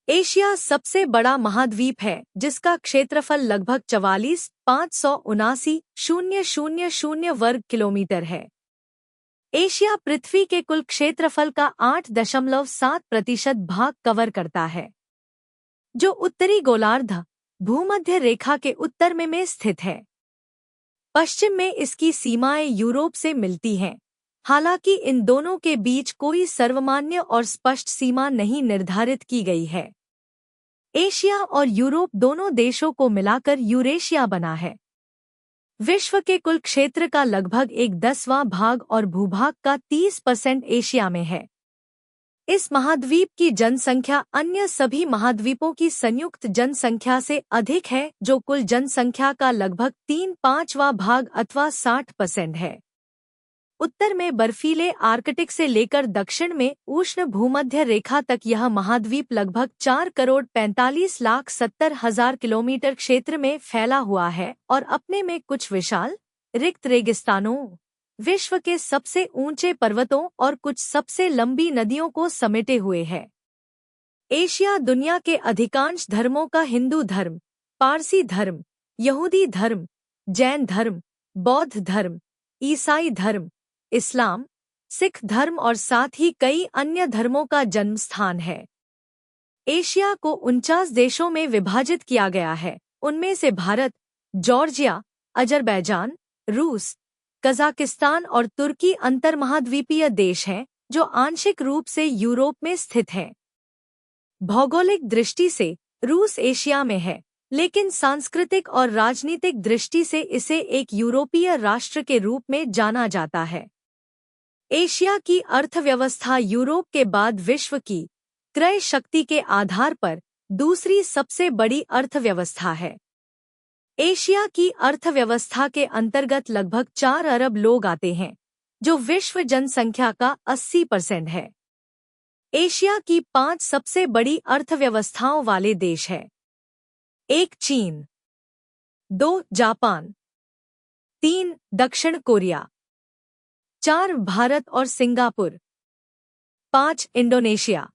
Asia सबसे बड़ा महाद्वीप है जिसका क्षेत्रफल लगभग 44,579,000 वर्ग किलोमीटर है। एशिया पृथ्वी के कुल क्षेत्रफल का 8.7% भाग कवर करता है, जो उत्तरी गोलार्ध भूमध्य रेखा के उत्तर में स्थित है। पश्चिम में इसकी सीमाएं यूरोप से मिलती हैं, हालांकि इन दोनों के बीच कोई सर्वमान्य और स्पष्ट सीमा नहीं निर्धारित की गई है। एशिया और यूरोप दोनों देशों को मिलाकर यूरेशिया बना है। विश्व के कुल क्षेत्र का लगभग 1/10वां भाग और भूभाग का 30% एशिया में है। इस महाद्वीप की जनसंख्या अन्य सभी महाद्वीपों की संयुक्त जनसंख्या से अधिक है, जो कुल जनसंख्या का लगभग 3/5वां भाग अथवा 60% है। उत्तर में बर्फीले आर्कटिक से लेकर दक्षिण में उष्ण भूमध्य रेखा तक यह महाद्वीप लगभग 4,45,70,000 किलोमीटर क्षेत्र में फैला हुआ है और अपने में कुछ विशाल रिक्त रेगिस्तानों, विश्व के सबसे ऊंचे पर्वतों और कुछ सबसे लंबी नदियों को समेटे हुए है। एशिया दुनिया के अधिकांश धर्मों का हिंदू धर्म, पारसी धर्म, यहूदी धर्म, जैन धर्म, बौद्ध धर्म, ईसाई धर्म, इस्लाम, सिख धर्म और साथ ही कई अन्य धर्मों का जन्म स्थान है। एशिया को 49 देशों में विभाजित किया गया है। उनमें से भारत, जॉर्जिया, अजरबैजान, रूस, कजाकिस्तान और तुर्की अंतर्महाद्वीपीय देश हैं, जो आंशिक रूप से यूरोप में स्थित हैं। भौगोलिक दृष्टि से रूस एशिया में है, लेकिन सांस्कृतिक और राजनीतिक दृष्टि से इसे एक यूरोपीय राष्ट्र के रूप में जाना जाता है। एशिया की अर्थव्यवस्था यूरोप के बाद विश्व की क्रय शक्ति के आधार पर दूसरी सबसे बड़ी अर्थव्यवस्था है। एशिया की अर्थव्यवस्था के अंतर्गत लगभग 4 अरब लोग आते हैं, जो विश्व जनसंख्या का 80% है। एशिया की 5 सबसे बड़ी अर्थव्यवस्थाओं वाले देश हैं। 1 चीन, 2 जापान, 3 दक्षिण कोरिया, 4 भारत और सिंगापुर, 5 इंडोनेशिया।